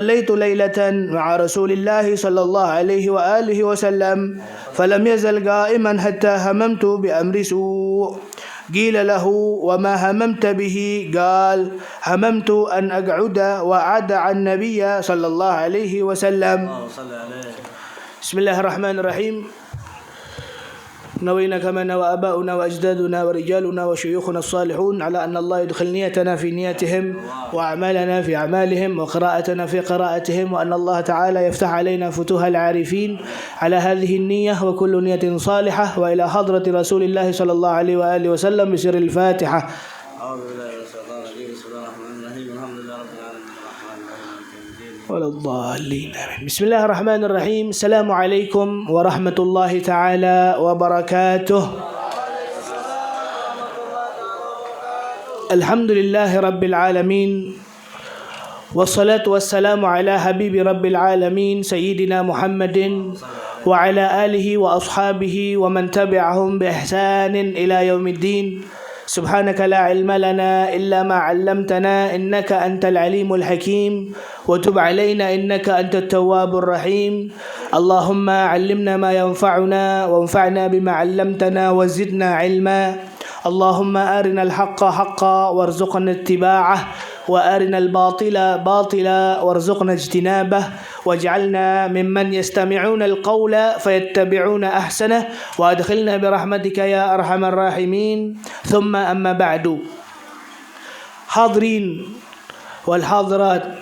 صليت ليلة مع رسول الله صلى الله عليه وآله وسلم فلم يزل قائما حتى هممت بأمر سوء. قيل له وما هممت به؟ قال هممت أن أقعد وأعدع النبي صلى الله عليه وسلم. بسم الله الرحمن الرحيم. نوينا كما نوى آباؤنا وأجدادنا ورجالنا وشيوخنا الصالحون على أن الله يدخل نيتنا في نيتهم وأعمالنا في أعمالهم وقراءتنا في قراءتهم، وأن الله تعالى يفتح علينا فتوح العارفين على هذه النية وكل نية صالحة، وإلى حضرة رسول الله صلى الله عليه وآله وسلم بسر الفاتحة. أعوذ بالله من الشيطان الرجيم. بسم الله الرحمن الرحيم. الحمد لله رب العالمين الرحمن الرحيم ولا الضالين. بسم الله الرحمن الرحيم. السلام عليكم ورحمة الله تعالى وبركاته. الحمد لله رب العالمين، والصلاة والسلام على حبيب رب العالمين سيدنا محمد وعلى آله وأصحابه ومن تبعهم بإحسان إلى يوم الدين. سبحانك لا علم لنا إلا ما علمتنا إنك أنت العليم الحكيم، وتب علينا إنك أنت التواب الرحيم. اللهم علمنا ما ينفعنا وانفعنا بما علمتنا وزدنا علما. اللهم أرنا الحق حقا وارزقنا اتباعه، وأرنا الباطل باطلا وارزقنا اجتنابه، واجعلنا ممن يستمعون القول فيتبعون أحسنه، وأدخلنا برحمتك يا أرحم الراحمين. ثم أما بعد. Hadirin wal hadirat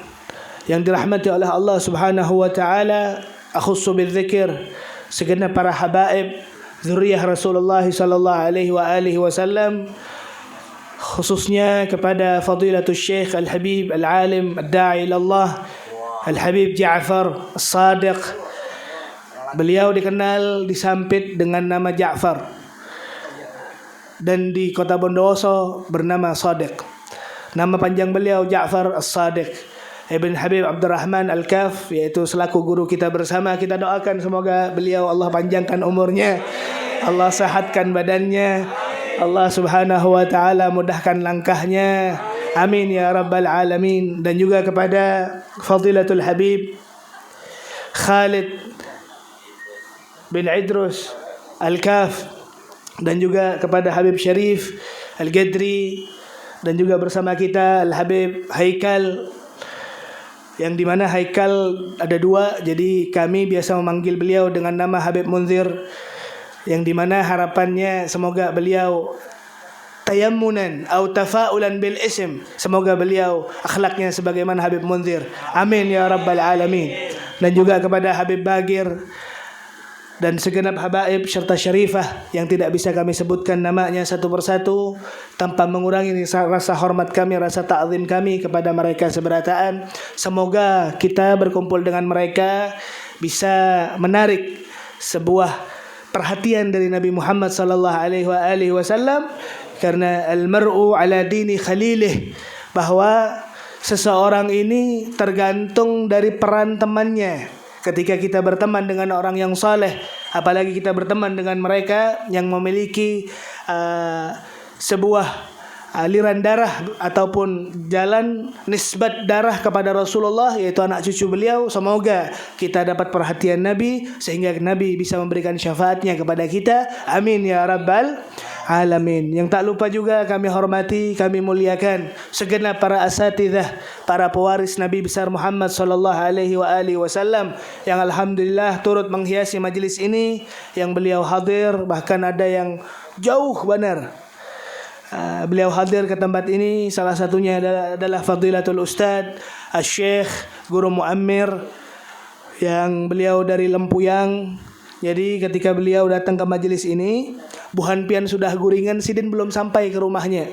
yang dirahmati oleh Allah Subhanahu wa taala, akhussu bidzikr segenap para habaib zuriyah Rasulullah sallallahu alaihi wa alihi wasallam, khususnya kepada Fadilatul Syekh Al-Habib Al-Alim Ad-Da'i ilallah Al-Habib Ja'far As-Sadiq. Beliau dikenal di Sampit dengan nama Ja'far, dan di kota Bondowoso bernama Sadiq. Nama panjang beliau Ja'far As-Sadiq Ibn Habib Abdurrahman Al-Kaf, yaitu selaku guru kita bersama. Kita doakan semoga beliau Allah panjangkan umurnya, Allah sehatkan badannya, Allah Subhanahu wa taala mudahkan langkahnya. Amin ya rabbal alamin. Dan juga kepada Fadilatul Habib Khalid bin Idrus Al-Kaf, dan juga kepada Habib Syarif Al-Gadri, dan juga bersama kita Al-Habib Haikal, yang dimana Haikal ada dua, jadi kami biasa memanggil beliau dengan nama Habib Munzir, yang dimana harapannya semoga beliau tayammunan atau tafaulan bil ism, semoga beliau akhlaknya sebagaimana Habib Munzir. Amin ya rabbal alamin. Dan juga kepada Habib Bagir dan segenap habaib serta syarifah yang tidak bisa kami sebutkan namanya satu persatu tanpa mengurangi rasa hormat kami, rasa ta'zim kami kepada mereka seberataan. Semoga kita berkumpul dengan mereka bisa menarik sebuah perhatian dari Nabi Muhammad sallallahu alaihi wasallam, karena al-mar'u ala dini khalilih, bahwa seseorang ini tergantung dari peran temannya. Ketika kita berteman dengan orang yang saleh, apalagi kita berteman dengan mereka yang memiliki sebuah aliran darah ataupun jalan nisbat darah kepada Rasulullah, yaitu anak cucu beliau. Semoga kita dapat perhatian Nabi sehingga Nabi bisa memberikan syafaatnya kepada kita. Amin ya rabbal alamin. Yang tak lupa juga kami hormati, kami muliakan segenap para asatidzah, para pewaris Nabi besar Muhammad sallallahu alaihi wasallam yang alhamdulillah turut menghiasi majelis ini, yang beliau hadir, bahkan ada yang jauh benar. Beliau hadir ke tempat ini, salah satunya adalah Fadilatul Ustad Asy-Syeikh Guru Muammir, yang beliau dari Lempuyang. Jadi ketika beliau datang ke majelis ini, buhan pian sudah guringan, Sidin belum sampai ke rumahnya.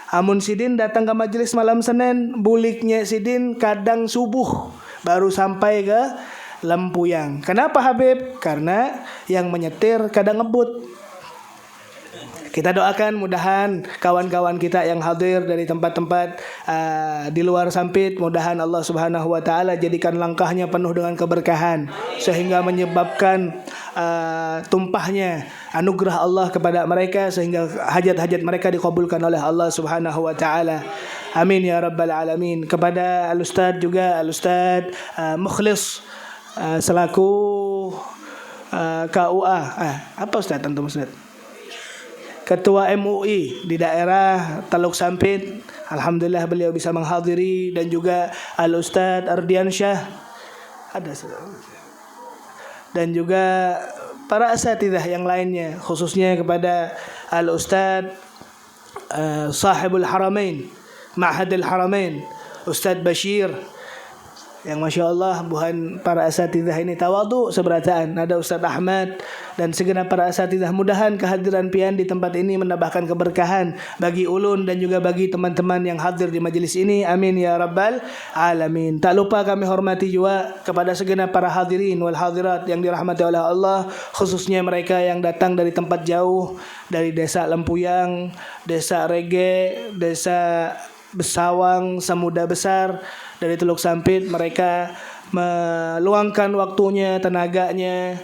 Amun Sidin datang ke majelis malam Senin, buliknya Sidin kadang subuh baru sampai ke Lempuyang. Kenapa Habib? Karena yang menyetir kadang ngebut. Kita doakan mudahan kawan-kawan kita yang hadir dari tempat-tempat di luar Sampit, mudahan Allah Subhanahu wa taala jadikan langkahnya penuh dengan keberkahan sehingga menyebabkan tumpahnya anugerah Allah kepada mereka, sehingga hajat-hajat mereka dikabulkan oleh Allah Subhanahu wa taala. Amin ya rabbal alamin. Kepada Al-Ustaz juga, Al-Ustaz Mukhlis selaku KUA. Apa Ustaz antum Ustaz? Ketua MUI di daerah Teluk Sampit. Alhamdulillah beliau bisa menghadiri, dan juga Al-Ustaz Ardiansyah ada, dan juga para asatidzah yang lainnya, khususnya kepada Al-Ustaz Sahibul Haramain, Ma'hadil Haramain, Ustaz Bashir, yang Masya Allah buhan para asatidzah ini tawadhu seberataan. Ada Ustaz Ahmad dan segenap para asatidzah. Mudahan kehadiran pian di tempat ini menambahkan keberkahan bagi ulun dan juga bagi teman-teman yang hadir di majelis ini. Amin ya rabbal alamin. Tak lupa kami hormati juga kepada segenap para hadirin wal hadirat yang dirahmati oleh Allah, khususnya mereka yang datang dari tempat jauh, dari desa Lempuyang, desa Rege, desa Besawang, Samuda Besar, dari Teluk Sampit. Mereka meluangkan waktunya, tenaganya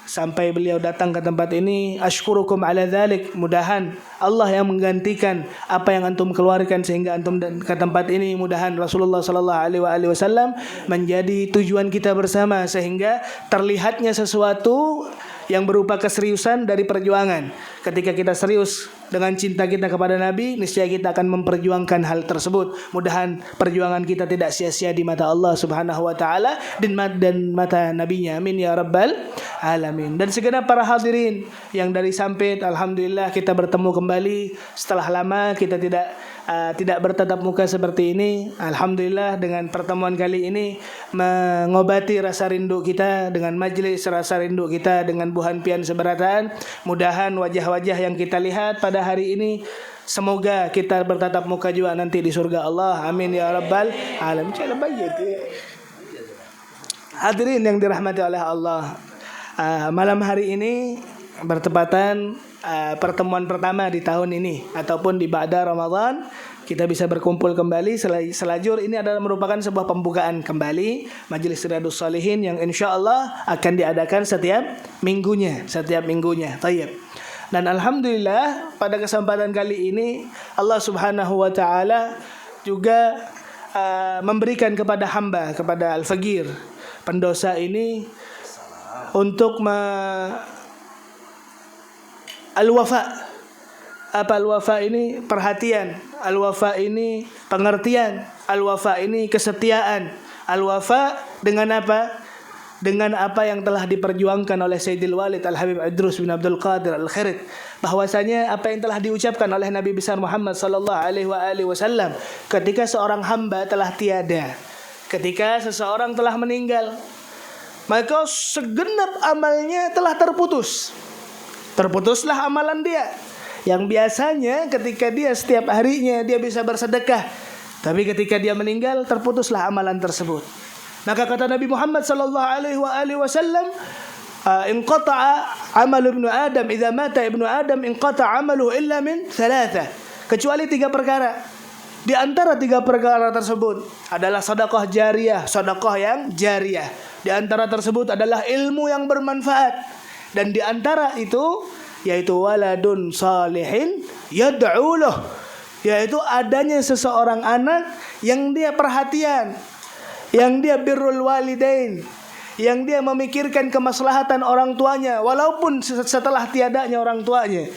sampai beliau datang ke tempat ini. Ashkurukum ala dzalik. Mudahan Allah yang menggantikan apa yang antum keluarkan sehingga antum ke tempat ini. Mudahan Rasulullah sallallahu alaihi wasallam menjadi tujuan kita bersama, sehingga terlihatnya sesuatu yang berupa keseriusan dari perjuangan. Ketika kita serius dengan cinta kita kepada Nabi, niscaya kita akan memperjuangkan hal tersebut. Mudahan perjuangan kita tidak sia-sia di mata Allah Subhanahu wa taala dan mata nabinya. Amin ya rabbal alamin. Dan segenap para hadirin yang dari Sampit, alhamdulillah kita bertemu kembali setelah lama kita tidak bertatap muka seperti ini. Alhamdulillah dengan pertemuan kali ini mengobati rasa rindu kita dengan majelis, rasa rindu kita dengan buhan pian seberataan. Mudahan wajah-wajah yang kita lihat pada hari ini, semoga kita bertatap muka juga nanti di surga Allah. Amin ya rabbal alamin. Hadirin yang dirahmati oleh Allah, malam hari ini bertepatan pertemuan pertama di tahun ini ataupun di ba'da Ramadan. Kita bisa berkumpul kembali selajur. Ini adalah merupakan sebuah pembukaan kembali Majelis Riyadhus Shalihin yang insyaallah akan diadakan setiap minggunya. Tayyib. Dan alhamdulillah pada kesempatan kali ini Allah Subhanahu wa taala juga memberikan kepada hamba, kepada Al-Faqir pendosa ini untuk al-wafa. Apa al-wafa ini? Perhatian. Al-wafa ini pengertian. Al-wafa ini kesetiaan. Al-wafa dengan apa? Dengan apa yang telah diperjuangkan oleh Sayyidil Walid Al-Habib Idrus bin Abdul Qadir Al-Khirid, bahwasanya apa yang telah diucapkan oleh Nabi besar Muhammad sallallahu alaihi wasallam ketika seorang hamba telah tiada, ketika seseorang telah meninggal, maka segenap amalnya telah terputus. Terputuslah amalan dia yang biasanya ketika dia setiap harinya dia bisa bersedekah, tapi ketika dia meninggal terputuslah amalan tersebut. Maka kata Nabi Muhammad sallallahu alaihi wasallam, inqata'a amal ibnu Adam, idza mata ibnu Adam inqata'a amaluhu illa min thalatha, kecuali 3 perkara. Di antara 3 perkara tersebut adalah sedekah jariyah, sedekah yang jariyah. Di antara tersebut adalah ilmu yang bermanfaat, dan di antara itu yaitu waladun salihin yad'u lahu, yaitu adanya seseorang anak yang dia perhatian, yang dia birrul walidain, yang dia memikirkan kemaslahatan orang tuanya walaupun setelah tiadanya orang tuanya.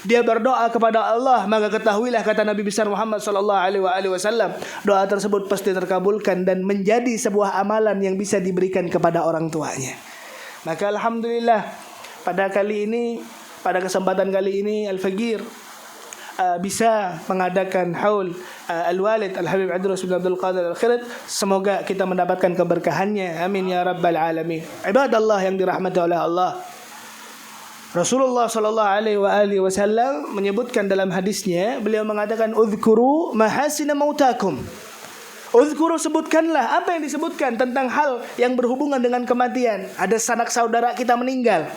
Dia berdoa kepada Allah, maka ketahuilah kata Nabi besar Muhammad sallallahu alaihi wasallam, doa tersebut pasti terkabulkan dan menjadi sebuah amalan yang bisa diberikan kepada orang tuanya. Maka alhamdulillah pada kesempatan kali ini Al-Faqir bisa mengadakan haul Al-Walid Al-Habib Idrus bin Abdul Qadir Al-Khirid. Semoga kita mendapatkan keberkahannya. Amin ya rabbal alamin. Ibadallah yang dirahmati oleh Allah, Rasulullah sallallahu alaihi wasallam menyebutkan dalam hadisnya, beliau mengatakan uzkuru mahasina mautakum. Uzkuru, sebutkanlah apa yang disebutkan tentang hal yang berhubungan dengan kematian. Ada sanak saudara kita meninggal,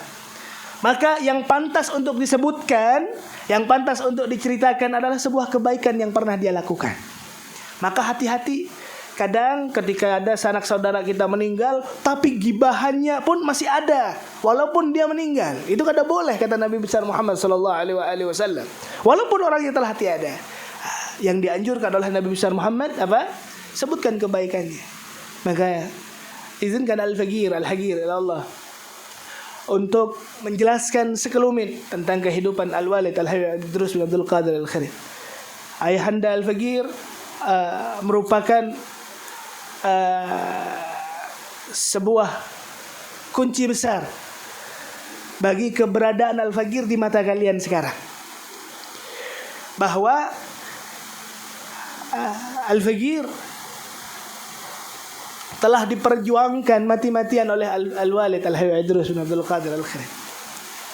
maka yang pantas untuk disebutkan, yang pantas untuk diceritakan adalah sebuah kebaikan yang pernah dia lakukan. Maka hati-hati, kadang ketika ada sanak saudara kita meninggal, tapi gibahannya pun masih ada walaupun dia meninggal. Itu kada boleh kata Nabi besar Muhammad sallallahu alaihi wasallam, walaupun orangnya telah tiada. yang dianjurkan oleh Nabi besar Muhammad apa? Sebutkan kebaikannya. Maka izinkan Al-Faqir, Al-Haqir ila Allah untuk menjelaskan sekelumit tentang kehidupan Al-Walid Al-Habib Idrus bin Abdul Qadir Al-Kharit. Ayahanda Al-Faqir merupakan sebuah kunci besar bagi keberadaan Al-Faqir di mata kalian sekarang. Bahwa Al-Faqir telah diperjuangkan mati-matian oleh Al-Walid Al-Habib Idrus bin Abdul Qadir Al-Kharit.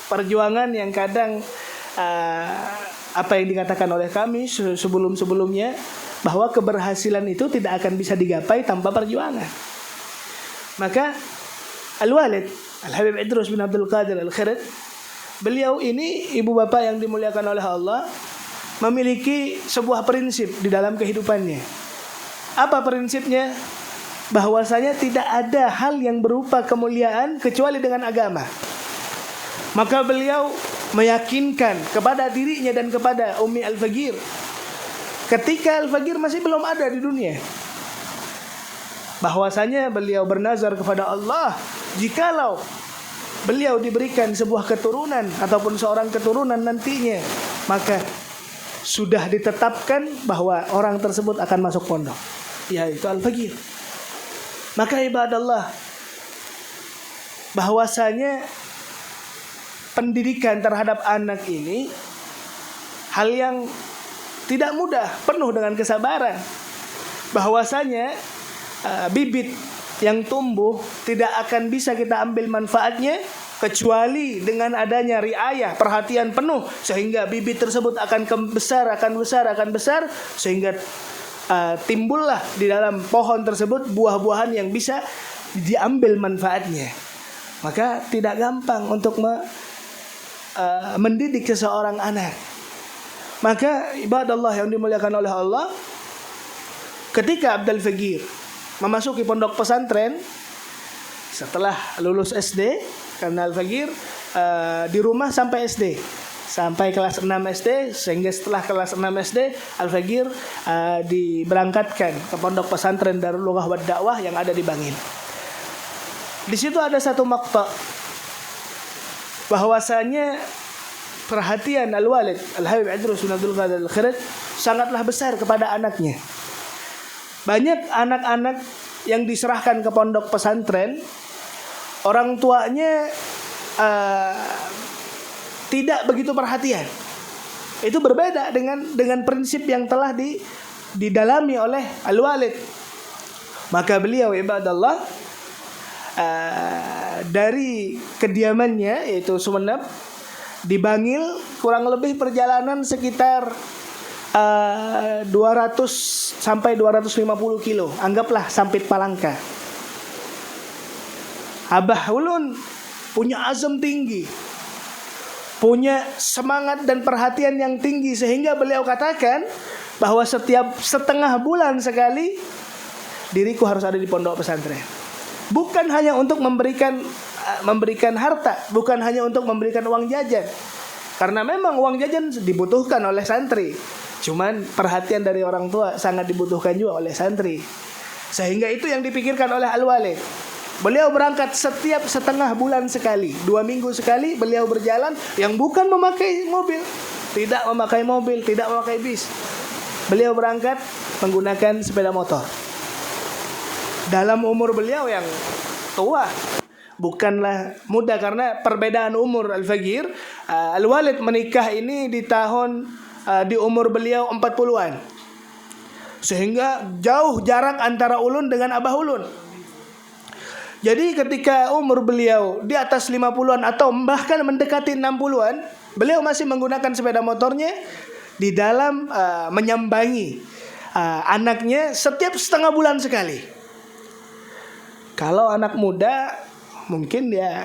Perjuangan yang kadang apa yang dikatakan oleh kami sebelum-sebelumnya, bahwa keberhasilan itu tidak akan bisa digapai tanpa perjuangan. Maka Al-Walid Al-Habib Idrus bin Abdul Qadir Al-Kharit, beliau ini ibu bapak yang dimuliakan oleh Allah, memiliki sebuah prinsip di dalam kehidupannya. Apa prinsipnya? Bahwasanya tidak ada hal yang berupa kemuliaan kecuali dengan agama. Maka beliau meyakinkan kepada dirinya dan kepada Ummi Al-Faqir ketika Al-Faqir masih belum ada di dunia, bahwasanya beliau bernazar kepada Allah, jikalau beliau diberikan sebuah keturunan ataupun seorang keturunan nantinya, maka sudah ditetapkan bahwa orang tersebut akan masuk pondok, yaitu Al-Faqir. Maka ibadallah, bahwasanya pendidikan terhadap anak ini hal yang tidak mudah, penuh dengan kesabaran. Bahwasanya bibit yang tumbuh tidak akan bisa kita ambil manfaatnya kecuali dengan adanya riayah, perhatian penuh, sehingga bibit tersebut akan besar sehingga timbullah di dalam pohon tersebut buah-buahan yang bisa diambil manfaatnya. Maka tidak gampang untuk mendidik seseorang anak. Maka ibadallah yang dimuliakan oleh Allah, ketika Abdul Faqir memasuki pondok pesantren setelah lulus SD, karena Al-Faqir di rumah sampai SD, sampai kelas 6 SD, sehingga setelah kelas 6 SD Al-Faqir diberangkatkan ke pondok pesantren Darul Lughah wad Dakwah yang ada di Bangil. Di situ ada satu maqta, bahwasanya perhatian Al-Walid Al-Habib Idrus bin Abdul Qadir Al-Kharit sangatlah besar kepada anaknya. Banyak anak-anak yang diserahkan ke pondok pesantren, orang tuanya tidak begitu perhatian. Itu berbeda dengan prinsip yang telah didalami oleh Al-Walid. Maka beliau ibadallah dari kediamannya yaitu Sumeneb di Bangil, kurang lebih perjalanan sekitar 200 sampai 250 kilo, anggaplah Sampit Palangka. Abah Ulun punya azam tinggi, punya semangat dan perhatian yang tinggi, sehingga beliau katakan bahwa setiap setengah bulan sekali diriku harus ada di pondok pesantren. Bukan hanya untuk memberikan harta, bukan hanya untuk memberikan uang jajan, karena memang uang jajan dibutuhkan oleh santri. Cuman perhatian dari orang tua sangat dibutuhkan juga oleh santri. Sehingga itu yang dipikirkan oleh Al-Walid. Beliau berangkat setiap setengah bulan sekali, 2 minggu sekali beliau berjalan, yang bukan memakai mobil, tidak memakai bis. Beliau berangkat menggunakan sepeda motor. Dalam umur beliau yang tua, bukanlah muda, karena perbedaan umur Al-Faqir, Al-Walid menikah ini di umur beliau 40-an. Sehingga jauh jarak antara ulun dengan abah ulun. Jadi ketika umur beliau di atas 50-an atau bahkan mendekati 60-an, beliau masih menggunakan sepeda motornya di dalam menyambangi anaknya setiap setengah bulan sekali. Kalau anak muda mungkin dia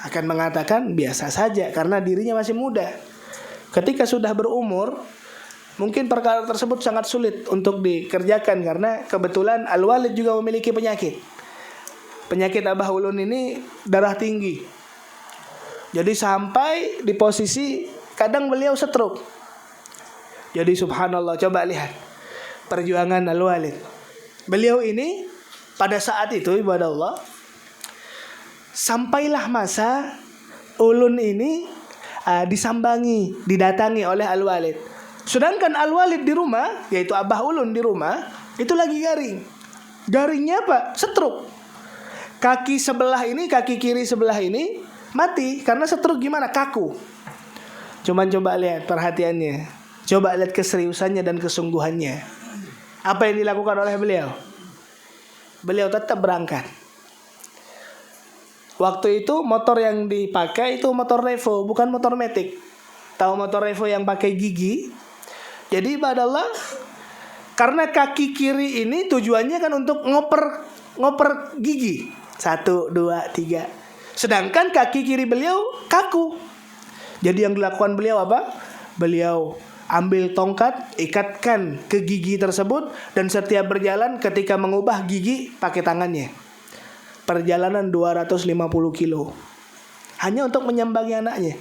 akan mengatakan biasa saja karena dirinya masih muda. Ketika sudah berumur, mungkin perkara tersebut sangat sulit untuk dikerjakan, karena kebetulan Al-Walid juga memiliki penyakit. Penyakit Abah Ulun ini darah tinggi. Jadi sampai di posisi kadang beliau stroke. Jadi subhanallah, coba lihat perjuangan Al-Walid. Beliau ini pada saat itu ibadah Allah, sampailah masa ulun ini disambangi, didatangi oleh Al-Walid. Sedangkan Al-Walid di rumah, yaitu abah ulun di rumah, itu lagi garing. Garingnya apa? Stroke. Kaki sebelah ini, kaki kiri sebelah ini mati karena stroke. Gimana? Kaku. Cuman coba lihat perhatiannya, coba lihat keseriusannya dan kesungguhannya. Apa yang dilakukan oleh beliau? Beliau tetap berangkat. Waktu itu motor yang dipakai itu motor Revo, bukan motor Matic. Tahu motor Revo yang pakai gigi? Jadi ibadah Allah, karena kaki kiri ini tujuannya kan untuk ngoper gigi. 1, 2, 3. Sedangkan kaki kiri beliau kaku. Jadi yang dilakukan beliau apa? Beliau ambil tongkat, ikatkan ke gigi tersebut, dan setiap berjalan ketika mengubah gigi pakai tangannya. Perjalanan 250 kilo hanya untuk menyambangi anaknya.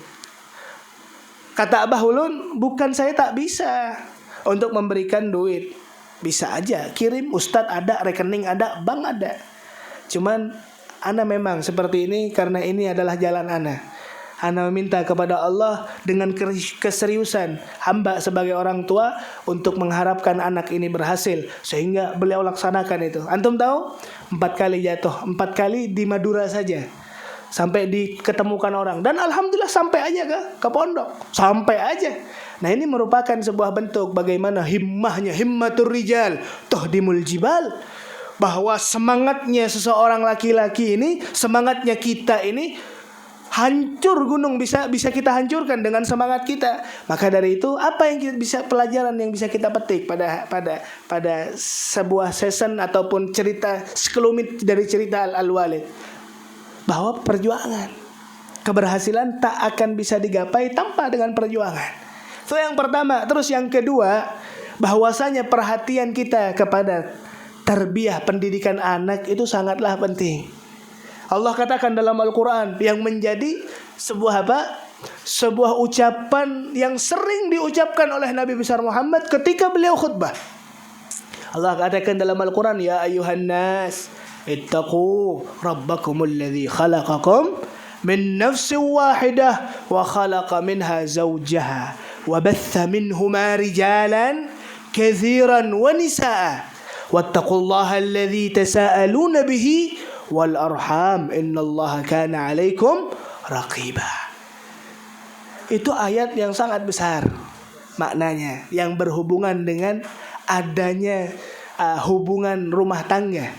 Kata Abah Ulun, bukan saya tak bisa untuk memberikan duit. Bisa aja kirim, ustadz ada, rekening ada, bank ada. Cuman ana memang seperti ini karena ini adalah jalan ana. Ana meminta kepada Allah dengan keseriusan hamba sebagai orang tua untuk mengharapkan anak ini berhasil, sehingga beliau laksanakan itu. Antum tahu? 4 kali jatuh, 4 kali di Madura saja, sampai diketemukan orang. Dan alhamdulillah sampai aja ke pondok, sampai aja. Nah, ini merupakan sebuah bentuk bagaimana himmahnya, himmatur rijal tuhdimul jibal. Bahwa semangatnya seseorang laki-laki ini, semangatnya kita ini, hancur gunung bisa kita hancurkan dengan semangat kita. Maka dari itu, apa yang pelajaran yang bisa kita petik pada sebuah season ataupun cerita sekelumit dari cerita Al-Walid? Bahwa perjuangan, keberhasilan tak akan bisa digapai tanpa dengan perjuangan. Itu yang pertama. Terus yang kedua, bahwasanya perhatian kita kepada tarbiyah, pendidikan anak itu sangatlah penting. Allah katakan dalam Al-Quran yang menjadi sebuah ucapan yang sering diucapkan oleh Nabi besar Muhammad ketika beliau khutbah. Allah katakan dalam Al-Quran, ya ayuhan nas ittaqu rabbakumul ladzi khalaqakum min nafsin wahidah wa khalaqa minha zawjaha wa batha minhuma rijalan katsiran wa nisaa wattaqullaha alladzi tasaaluna bihi wal arham innallaha kana 'alaikum raqiba. Itu ayat yang sangat besar maknanya, yang berhubungan dengan adanya hubungan rumah tangga,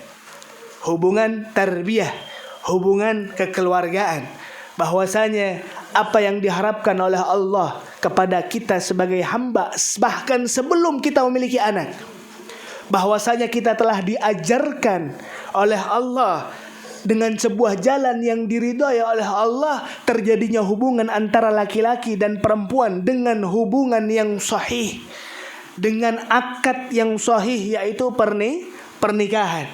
hubungan tarbiyah, hubungan kekeluargaan. Bahwasanya apa yang diharapkan oleh Allah kepada kita sebagai hamba bahkan sebelum kita memiliki anak, bahwasanya kita telah diajarkan oleh Allah dengan sebuah jalan yang diridhai oleh Allah, terjadinya hubungan antara laki-laki dan perempuan dengan hubungan yang sahih, dengan akad yang sahih, yaitu pernikahan.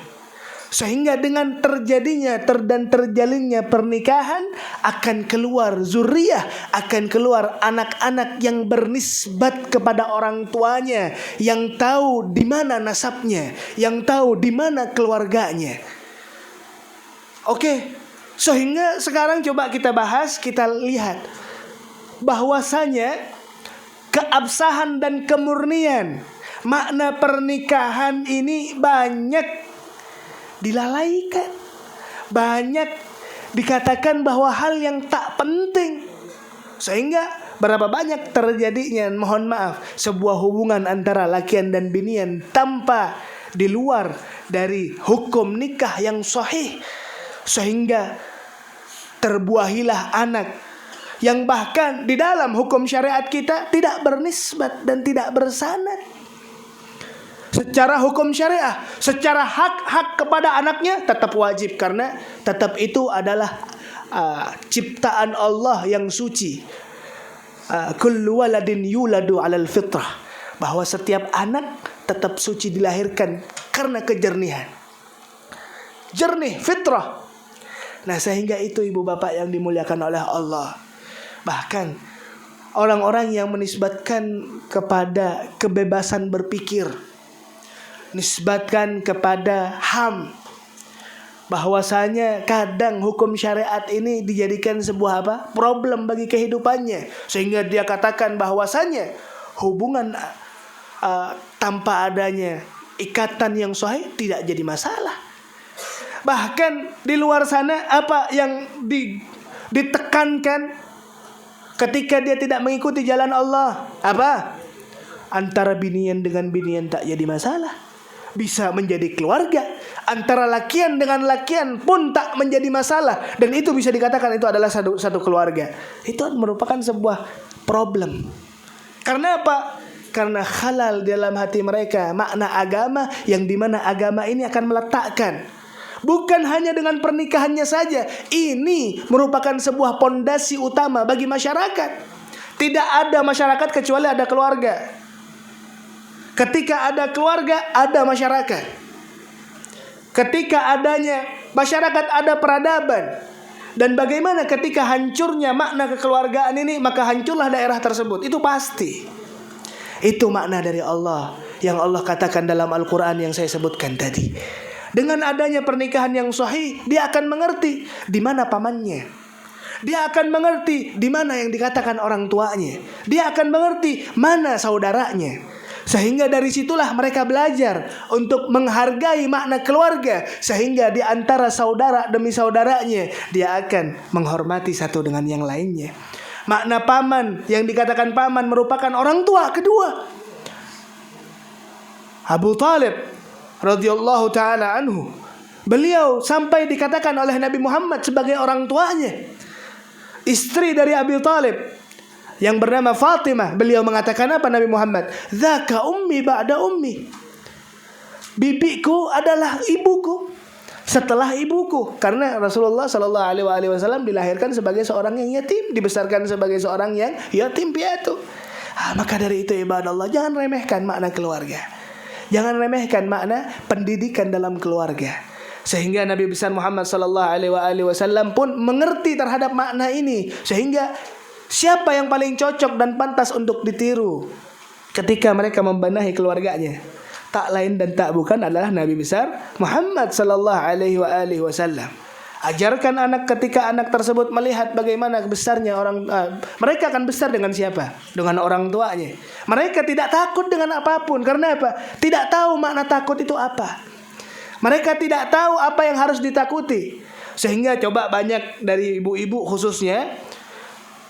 Sehingga dengan terjadinya dan terjalinnya pernikahan akan keluar zuriyah, akan keluar anak-anak yang bernisbat kepada orang tuanya, yang tahu di mana nasabnya, yang tahu di mana keluarganya. Oke, sehingga sekarang coba kita bahas, kita lihat bahwasanya keabsahan dan kemurnian makna pernikahan ini banyak dilalaikan, banyak dikatakan bahwa hal yang tak penting, sehingga berapa banyak terjadinya, mohon maaf, sebuah hubungan antara lakian dan binian tanpa di luar dari hukum nikah yang sahih, sehingga terbuahilah anak yang bahkan di dalam hukum syariat kita tidak bernisbat dan tidak bersanad. Secara hukum syariah, secara hak kepada anaknya tetap wajib, karena tetap itu adalah ciptaan Allah yang suci. Kullu waladin yuladu 'alal fitrah, bahwa setiap anak tetap suci dilahirkan karena kejernihan, jernih fitrah. Nah, sehingga itu ibu bapak yang dimuliakan oleh Allah, bahkan orang-orang yang menisbatkan kepada kebebasan berpikir, nisbatkan kepada HAM, bahwasanya kadang hukum syariat ini dijadikan sebuah problem bagi kehidupannya, sehingga dia katakan bahwasanya hubungan tanpa adanya ikatan yang sahih tidak jadi masalah. Bahkan di luar sana apa yang ditekankan ketika dia tidak mengikuti jalan Allah? Apa? Antara binian dengan binian tak jadi masalah, bisa menjadi keluarga. Antara lakian dengan lakian pun tak menjadi masalah, dan itu bisa dikatakan itu adalah satu keluarga. Itu merupakan sebuah problem. Karena apa? Karena halal dalam hati mereka makna agama, yang dimana agama ini akan meletakkan, bukan hanya dengan pernikahannya saja, ini merupakan sebuah pondasi utama bagi masyarakat. Tidak ada masyarakat kecuali ada keluarga. Ketika ada keluarga, ada masyarakat. Ketika adanya masyarakat, ada peradaban. Dan bagaimana ketika hancurnya makna kekeluargaan ini, maka hancurlah daerah tersebut. Itu pasti. Itu makna dari Allah, yang Allah katakan dalam Al-Quran yang saya sebutkan tadi. Dengan adanya pernikahan yang sahih, dia akan mengerti di mana pamannya. Dia akan mengerti di mana yang dikatakan orang tuanya. Dia akan mengerti mana saudaranya. Sehingga dari situlah mereka belajar untuk menghargai makna keluarga. Sehingga di antara saudara demi saudaranya, dia akan menghormati satu dengan yang lainnya. Makna paman, yang dikatakan paman merupakan orang tua kedua. Abu Talib radhiyallahu ta'ala anhu, beliau sampai dikatakan oleh Nabi Muhammad sebagai orang tuanya. Istri dari Abu Talib yang bernama Fatimah, beliau mengatakan apa Nabi Muhammad? Dzaka ummi ba'da ummi. Bibiku adalah ibuku setelah ibuku. Karena Rasulullah sallallahu alaihi wasallam dilahirkan sebagai seorang yang yatim, dibesarkan sebagai seorang yang yatim piatu. Maka dari itu ibadallah, jangan remehkan makna keluarga. Jangan remehkan makna pendidikan dalam keluarga. Sehingga Nabi besar Muhammad sallallahu alaihi wasallam pun mengerti terhadap makna ini. Sehingga siapa yang paling cocok dan pantas untuk ditiru ketika mereka membenahi keluarganya? Tak lain dan tak bukan adalah Nabi besar Muhammad sallallahu alaihi wasallam. Ajarkan anak ketika anak tersebut melihat bagaimana besarnya mereka akan besar dengan siapa? Dengan orang tuanya. Mereka tidak takut dengan apapun. Karena apa? Tidak tahu makna takut itu apa. Mereka tidak tahu apa yang harus ditakuti. Sehingga coba banyak dari ibu-ibu khususnya,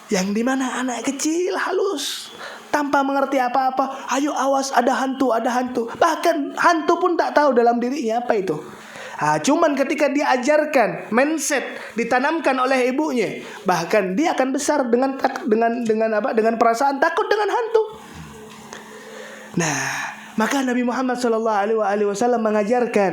yang dimana anak kecil halus, tanpa mengerti apa-apa, ayo awas ada hantu, ada hantu. Bahkan hantu pun tak tahu dalam dirinya apa itu. Cuman ketika diajarkan mindset, ditanamkan oleh ibunya, bahkan dia akan besar dengan perasaan takut dengan hantu. Nah, maka Nabi Muhammad SAW mengajarkan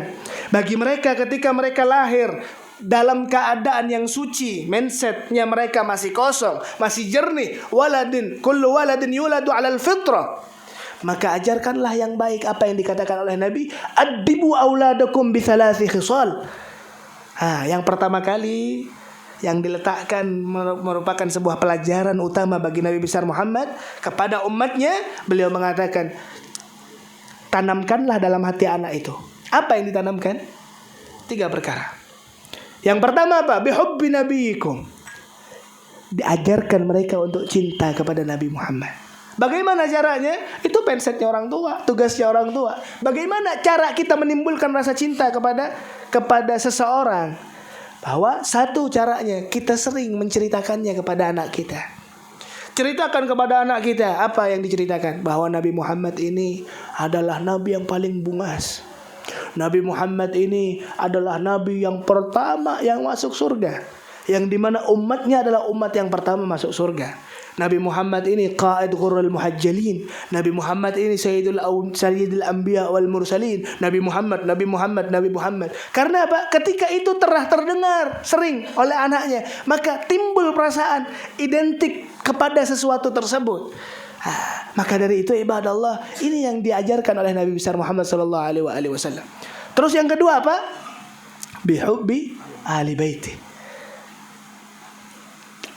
bagi mereka ketika mereka lahir dalam keadaan yang suci, mindsetnya mereka masih kosong, masih jernih. Kullu waladin yuladu 'alal fitrah. Maka ajarkanlah yang baik, apa yang dikatakan oleh Nabi, addibu auladakum bi thalathi khisal. Yang pertama kali yang diletakkan merupakan sebuah pelajaran utama bagi Nabi besar Muhammad kepada umatnya. Beliau mengatakan, tanamkanlah dalam hati anak itu. Apa yang ditanamkan? 3 perkara. Yang pertama apa? Bihubbi nabiyikum. Diajarkan mereka untuk cinta kepada Nabi Muhammad. Bagaimana caranya? Itu mindsetnya orang tua, tugasnya orang tua. Bagaimana cara kita menimbulkan rasa cinta kepada seseorang? Bahwa satu caranya, kita sering menceritakannya kepada anak kita. Ceritakan kepada anak kita. Apa yang diceritakan? Bahwa Nabi Muhammad ini adalah Nabi yang paling bungas. Nabi Muhammad ini adalah Nabi yang pertama yang masuk surga, yang dimana umatnya adalah umat yang pertama masuk surga. Nabi Muhammad ini qaid ghurrul muhajjalin. Nabi Muhammad ini sayyidul anbiya wal mursalin. Nabi Muhammad. Karena apa? Ketika itu terdengar sering oleh anaknya, maka timbul perasaan identik kepada sesuatu tersebut. Maka dari itu ibadallah, ini yang diajarkan oleh Nabi besar Muhammad sallallahu alaihi wasallam. Terus yang kedua apa? Bihubbi ahli baiti.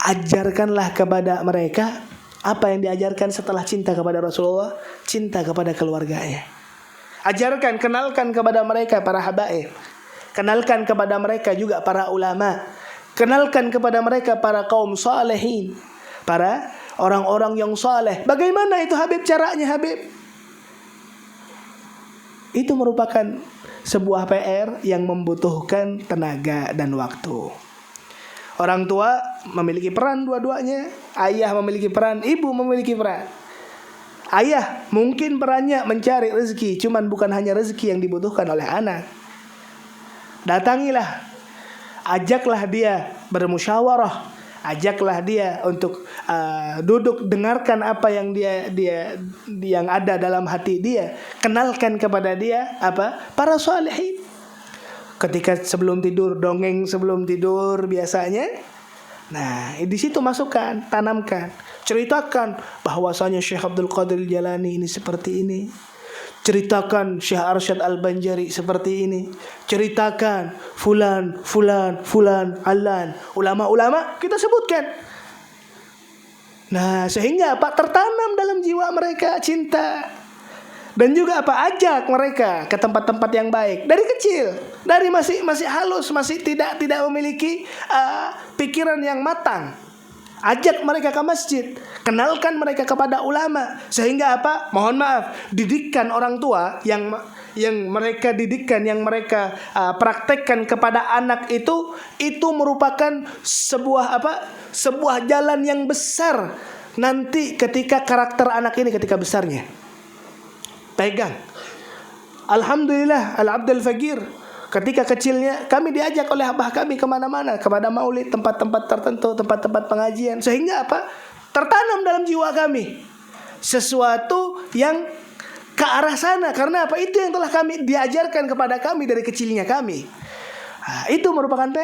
Ajarkanlah kepada mereka Apa yang diajarkan setelah cinta kepada Rasulullah? Cinta kepada keluarganya. Ajarkan, kenalkan kepada mereka para habaib. Kenalkan kepada mereka juga para ulama. Kenalkan kepada mereka para kaum salihin, para orang-orang yang saleh. Bagaimana itu Habib caranya Habib? Itu merupakan sebuah PR yang membutuhkan tenaga dan waktu. Orang tua memiliki peran dua-duanya. Ayah memiliki peran, ibu memiliki peran. Ayah mungkin perannya mencari rezeki, cuman bukan hanya rezeki yang dibutuhkan oleh anak. Datangilah, ajaklah dia bermusyawarah, ajaklah dia untuk duduk dengarkan apa yang dia yang ada dalam hati dia. Kenalkan kepada dia para salihin. Ketika sebelum tidur, dongeng sebelum tidur biasanya. Nah, di situ masukkan, tanamkan, ceritakan bahwasanya Syekh Abdul Qadir Jalani ini seperti ini. Ceritakan Syekh Arsyad Al-Banjari seperti ini. Ceritakan fulan, alan, ulama-ulama kita sebutkan. Nah, sehingga tertanam dalam jiwa mereka cinta. Dan juga ajak mereka ke tempat-tempat yang baik dari kecil, dari masih halus, masih tidak memiliki pikiran yang matang. Ajak mereka ke masjid, kenalkan mereka kepada ulama, sehingga mohon maaf, didikan orang tua yang mereka didikkan, yang mereka praktekkan kepada anak itu merupakan sebuah jalan yang besar nanti ketika karakter anak ini ketika besarnya. Pegang. Alhamdulillah Al-Abdul Faqir ketika kecilnya kami diajak oleh abah kami kemana-mana, kepada maulid, tempat-tempat tertentu, tempat-tempat pengajian, sehingga tertanam dalam jiwa kami sesuatu yang ke arah sana. Karena itu yang telah kami diajarkan kepada kami dari kecilnya kami. Itu merupakan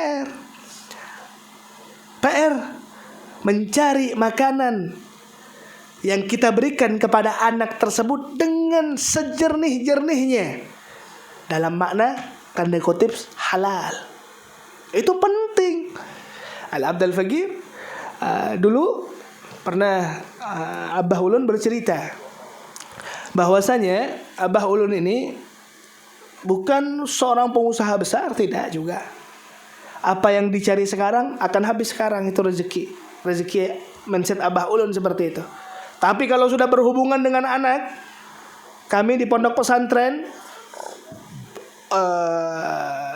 PR mencari makanan yang kita berikan kepada anak tersebut dengan sejernih-jernihnya, dalam makna tanda kutip halal. Itu penting. Al-Abdul Faqir dulu pernah Abah Ulun bercerita bahwasanya Abah Ulun ini bukan seorang pengusaha besar, tidak juga. Apa yang dicari sekarang akan habis sekarang, itu rezeki mindset Abah Ulun seperti itu. Tapi kalau sudah berhubungan dengan anak, kami di pondok pesantren,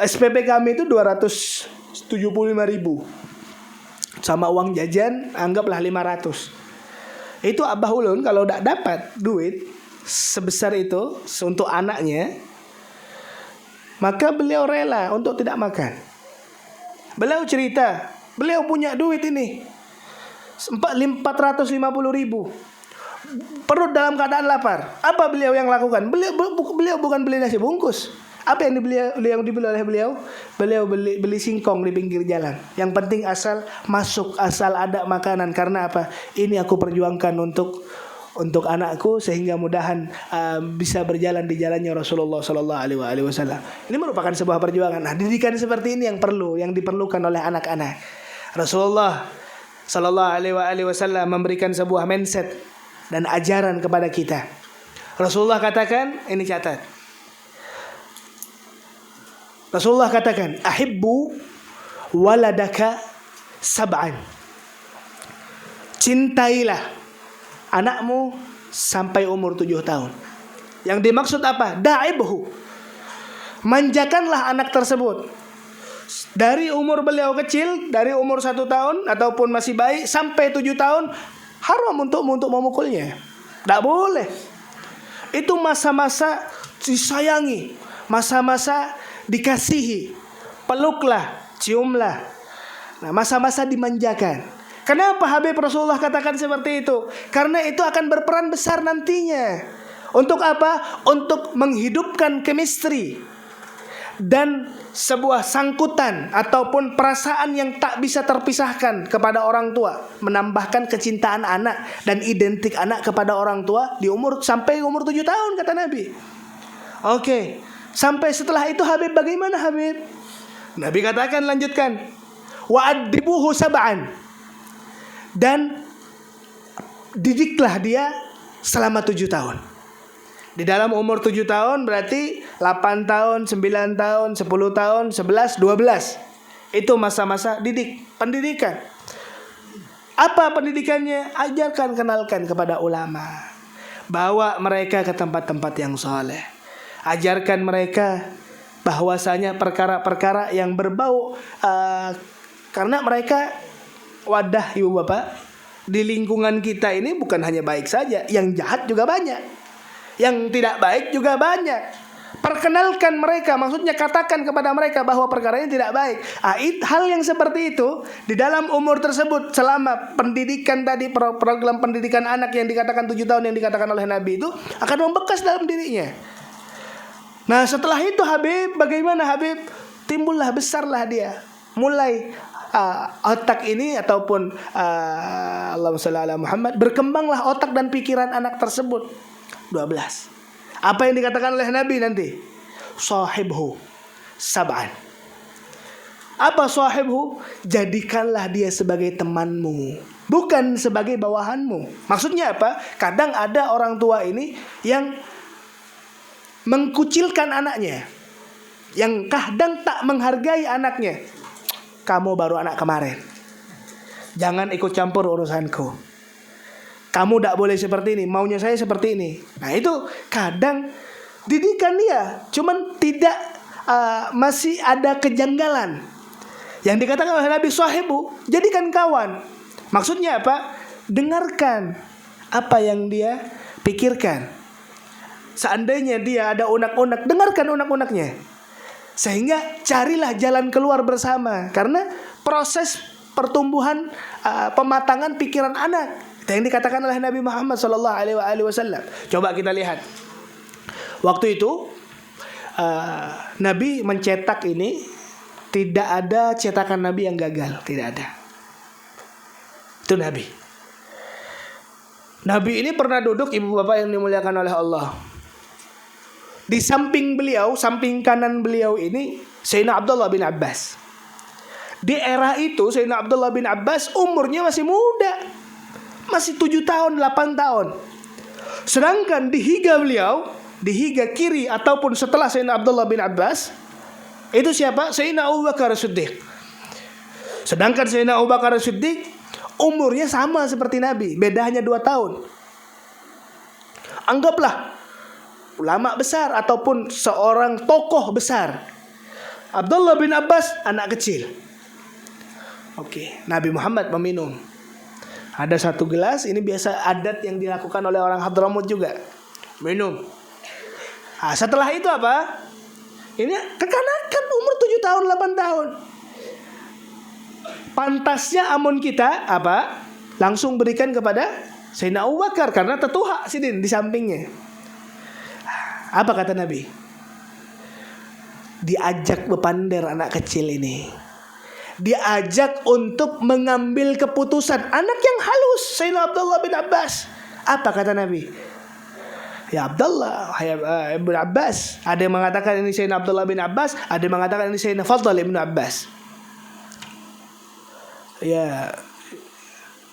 SPP kami itu 275.000, sama uang jajan anggaplah 500. Itu Abah Ulun kalau tidak dapat duit sebesar itu untuk anaknya, maka beliau rela untuk tidak makan. Beliau cerita, beliau punya duit ini 450.000, perut dalam keadaan lapar. Apa beliau yang lakukan? Beliau bukan beli nasi bungkus. Apa yang dibeli oleh beliau? Beliau beli singkong di pinggir jalan. Yang penting asal masuk, asal ada makanan. Karena ini aku perjuangkan untuk anakku, sehingga mudahan bisa berjalan di jalannya Rasulullah Sallallahu Alaihi Wasallam. Ini merupakan sebuah perjuangan. Nah, didikan seperti ini yang diperlukan oleh anak-anak. Rasulullah Sallallahu Alaihi Wasallam memberikan sebuah mindset dan ajaran kepada kita. Rasulullah katakan, ini catat. Rasulullah katakan, ahibbu waladaka sab'an. Cintailah anakmu sampai umur 7 tahun. Yang dimaksud apa? Da'ibhu. Manjakanlah anak tersebut. Dari umur beliau kecil, dari umur 1 tahun ataupun masih bayi sampai 7 tahun, haram untuk memukulnya. Tidak boleh. Itu masa-masa disayangi, masa-masa dikasihi. Peluklah, ciumlah. Nah, masa-masa dimanjakan. Kenapa Habib Rasulullah katakan seperti itu? Karena itu akan berperan besar nantinya. Untuk apa? Untuk menghidupkan chemistry dan sebuah sangkutan ataupun perasaan yang tak bisa terpisahkan kepada orang tua, menambahkan kecintaan anak dan identik anak kepada orang tua sampai umur 7 tahun kata Nabi. Oke. Sampai setelah itu Habib bagaimana Habib? Nabi katakan, lanjutkan, wa'addibuhu sab'an, dan didiklah dia selama 7 tahun. Di dalam umur 7 tahun berarti 8 tahun, 9 tahun, 10 tahun, 11, 12. Itu masa-masa pendidikan. Apa pendidikannya? Ajarkan, kenalkan kepada ulama. Bawa mereka ke tempat-tempat yang soleh. Ajarkan mereka bahwasanya perkara-perkara yang berbau, karena mereka wadah ibu bapak, di lingkungan kita ini bukan hanya baik saja, yang jahat juga banyak. Yang tidak baik juga banyak. Perkenalkan mereka, maksudnya katakan kepada mereka bahwa perkara ini tidak baik. Hal yang seperti itu di dalam umur tersebut, selama pendidikan tadi, program pendidikan anak yang dikatakan 7 tahun yang dikatakan oleh Nabi itu akan membekas dalam dirinya. Nah setelah itu Habib, bagaimana Habib? Timbullah, besarlah dia. Mulai otak ini ataupun Allahumma shalli ala Muhammad, berkembanglah otak dan pikiran anak tersebut. 12. Apa yang dikatakan oleh Nabi nanti? Sahibhu sab'an. Apa sahibhu? Jadikanlah dia sebagai temanmu, bukan sebagai bawahanmu. Maksudnya apa? Kadang ada orang tua ini yang mengkucilkan anaknya, yang kadang tak menghargai anaknya. Kamu baru anak kemarin, jangan ikut campur urusanku. Kamu tidak boleh seperti ini, maunya saya seperti ini. Nah itu kadang didikan dia, cuman tidak, masih ada kejanggalan. Yang dikatakan oleh Nabi sahibu, jadikan kawan. Maksudnya apa? Dengarkan apa yang dia pikirkan. Seandainya dia ada unek-unek, dengarkan unek-uneknya. Sehingga carilah jalan keluar bersama. Karena proses pertumbuhan, pematangan pikiran anak, itu yang dikatakan oleh Nabi Muhammad SAW. Coba kita lihat. Waktu itu Nabi mencetak ini, tidak ada cetakan Nabi yang gagal, tidak ada. Itu Nabi. Nabi ini pernah duduk, ibu bapak yang dimuliakan oleh Allah. Di samping beliau, samping kanan beliau ini Sayyidina Abdullah bin Abbas. Di era itu Sayyidina Abdullah bin Abbas umurnya masih muda, masih 7 tahun, 8 tahun. Sedangkan di higa beliau, di higa kiri ataupun setelah Sayyidina Abdullah bin Abbas, itu siapa? Sayyidina Abu Bakar As-Siddiq. Sedangkan Sayyidina Abu Bakar As-Siddiq umurnya sama seperti Nabi, beda hanya 2 tahun. Anggaplah ulama besar ataupun seorang tokoh besar. Abdullah bin Abbas anak kecil. Oke, Nabi Muhammad meminum. Ada 1 gelas, ini biasa adat yang dilakukan oleh orang Hadramut juga. Minum. Nah, setelah itu apa? Ini kekanakan umur 7 tahun, 8 tahun. Pantasnya amun kita apa? Langsung berikan kepada Sayyidina Abu Bakar, karena tetuha sidin di sampingnya. Apa kata Nabi? Diajak bepander anak kecil ini. Diajak untuk mengambil keputusan. Anak yang halus, Sayyidina Abdullah bin Abbas. Apa kata Nabi? Ya Abdullah, Ibn Abbas. Ada yang mengatakan ini Sayyidina Abdullah bin Abbas, ada yang mengatakan ini Sayyidina Fadl Ibn Abbas.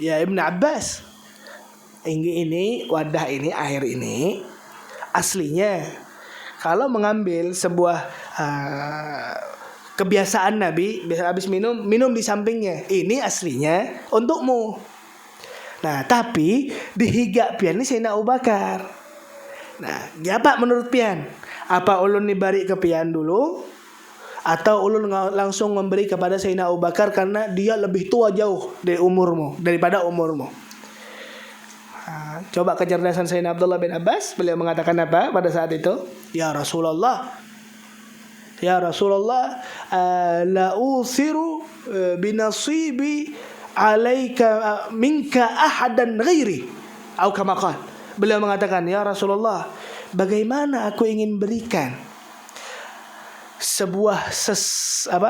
Ya Ibn Abbas, ini wadah ini, air ini aslinya kalau mengambil sebuah kebiasaan Nabi, biasa habis minum di sampingnya. Ini aslinya untukmu. Nah, tapi di higa pian ini Sayyidina Abu Bakar. Nah, apa menurut pian? Apa ulun diberi ke pian dulu, atau ulun langsung memberi kepada Sayyidina Abu Bakar karena dia lebih tua jauh daripada umurmu? Nah, coba kecerdasan Sayyidina Abdullah bin Abbas. Beliau mengatakan apa pada saat itu? Ya Rasulullah, la uthiru binasibi alaika minka ahadan ghairi, atau kama qala. Beliau mengatakan, ya Rasulullah, bagaimana aku ingin berikan sebuah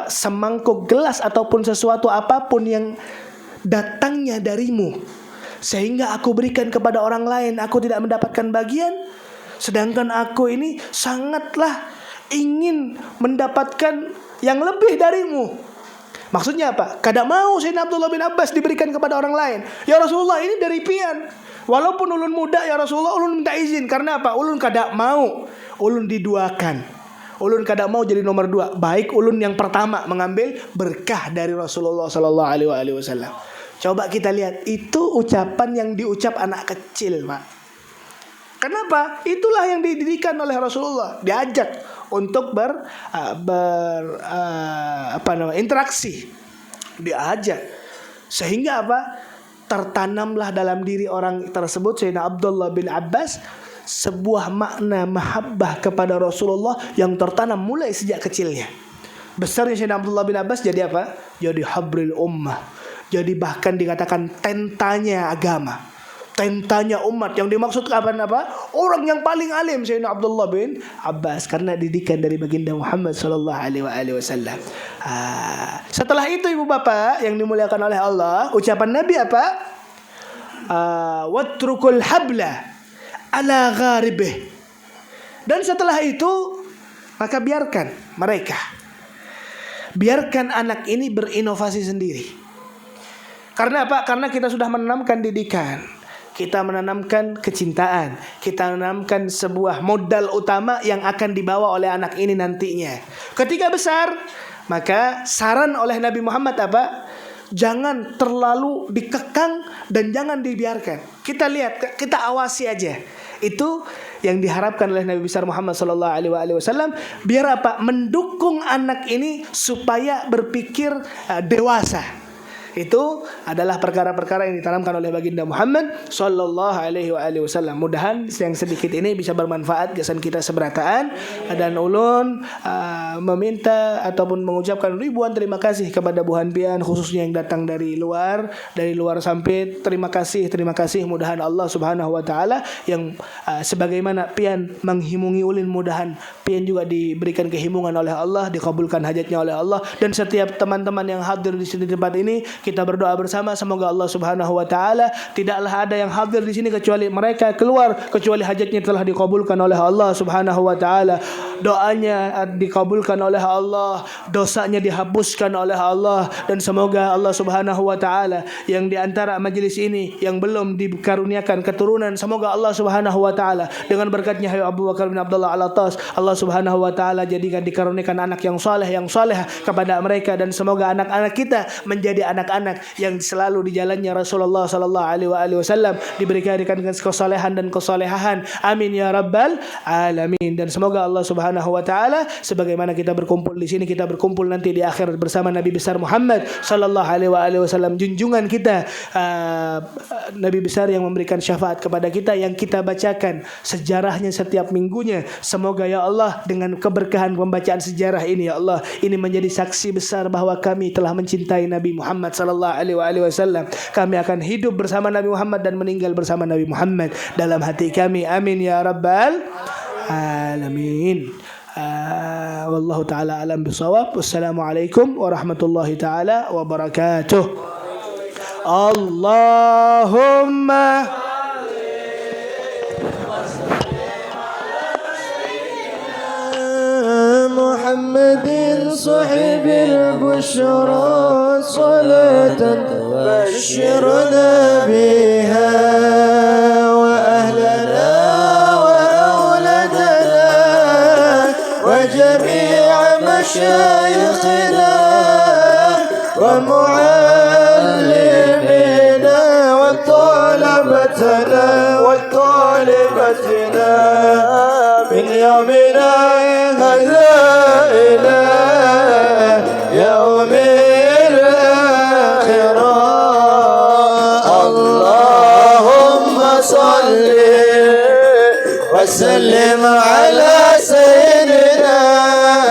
semangkuk gelas ataupun sesuatu apapun yang datangnya darimu, sehingga aku berikan kepada orang lain, aku tidak mendapatkan bagian, sedangkan aku ini sangatlah ingin mendapatkan yang lebih darimu. Maksudnya apa? Kada mau Sayyidina Abdullah bin Abbas diberikan kepada orang lain. Ya Rasulullah, ini dari pian. Walaupun ulun muda ya Rasulullah, ulun minta izin. Karena apa? Ulun kada mau. Ulun diduakan. Ulun kada mau jadi nomor 2. Baik ulun yang pertama mengambil berkah dari Rasulullah sallallahu alaihi wasallam. Coba kita lihat, itu ucapan yang diucap anak kecil, Pak. Kenapa? Itulah yang dididikan oleh Rasulullah. Diajak untuk interaksi. Diajak. Sehingga apa? Tertanamlah dalam diri orang tersebut, Sayyidina Abdullah bin Abbas, sebuah makna mahabbah kepada Rasulullah yang tertanam mulai sejak kecilnya. Besarnya Sayyidina Abdullah bin Abbas jadi apa? Jadi habril ummah. Jadi bahkan dikatakan tentanya agama. Tentanya umat. Yang dimaksud apa? Orang yang paling alim Sayyidina Abdullah bin Abbas, karena didikan dari baginda Muhammad sallallahu alaihi wasallam. Setelah itu ibu bapak yang dimuliakan oleh Allah, ucapan Nabi apa? Watrukul habla ala gharibih. Dan setelah itu maka biarkan mereka, biarkan anak ini berinovasi sendiri. Karena apa? Karena kita sudah menanamkan didikan, kita menanamkan kecintaan, kita menanamkan sebuah modal utama yang akan dibawa oleh anak ini nantinya. Ketika besar, maka saran oleh Nabi Muhammad apa? Jangan terlalu dikekang dan jangan dibiarkan. Kita lihat, kita awasi aja. Itu yang diharapkan oleh Nabi besar Muhammad sallallahu alaihi wasallam, biar apa? Mendukung anak ini supaya berpikir dewasa. Itu adalah perkara-perkara yang ditanamkan oleh baginda Muhammad sallallahu alaihi wasallam. Mudahan yang sedikit ini bisa bermanfaat kesan kita seberataan. Dan ulun meminta ataupun mengucapkan ribuan terima kasih kepada Buhan Pian, khususnya yang datang dari luar Sampit. Terima kasih. Mudahan Allah Subhanahu wa taala yang sebagaimana Pian menghimungi ulin, mudahan Pian juga diberikan kehimungan oleh Allah, dikabulkan hajatnya oleh Allah. Dan setiap teman-teman yang hadir di sini tempat ini, kita berdoa bersama semoga Allah Subhanahu wa taala, tidaklah ada yang hadir di sini kecuali mereka keluar kecuali hajatnya telah dikabulkan oleh Allah Subhanahu wa taala. Doanya dikabulkan oleh Allah, dosanya dihapuskan oleh Allah, dan semoga Allah Subhanahu wa taala yang di antara majelis ini yang belum dikaruniakan keturunan, semoga Allah Subhanahu wa taala dengan berkatnya Habib Abu Bakar bin Abdullah Al-Attas, Allah Subhanahu wa taala jadikan dikaruniakan anak yang saleh kepada mereka, dan semoga anak-anak kita menjadi anak yang selalu di jalannya Rasulullah sallallahu alaihi wasallam, diberikan dengan kesalehan dan kesolehan. Amin ya rabbal alamin. Dan semoga Allah Subhanahu wa taala, sebagaimana kita berkumpul di sini, kita berkumpul nanti di akhirat bersama Nabi besar Muhammad sallallahu alaihi wasallam, junjungan kita, Nabi besar yang memberikan syafaat kepada kita, yang kita bacakan sejarahnya setiap minggunya. Semoga ya Allah dengan keberkahan pembacaan sejarah ini, ya Allah, ini menjadi saksi besar bahwa kami telah mencintai Nabi Muhammad sallallahu alaihi wasallam. Kami akan hidup bersama Nabi Muhammad dan meninggal bersama Nabi Muhammad dalam hati kami. Amin ya rabbal alamin. Wallahu taala alam bisawab. Wassalamualaikum warahmatullahi taala wabarakatuh. Allahumma محمد صاحب البشرى صلاة تبشرنا بها وأهلنا وأولادنا وجميع مشايخنا ومعلمينا وطالبتنا من يومنا هذا إلى يوم الآخرة. اللهم صل وسلم على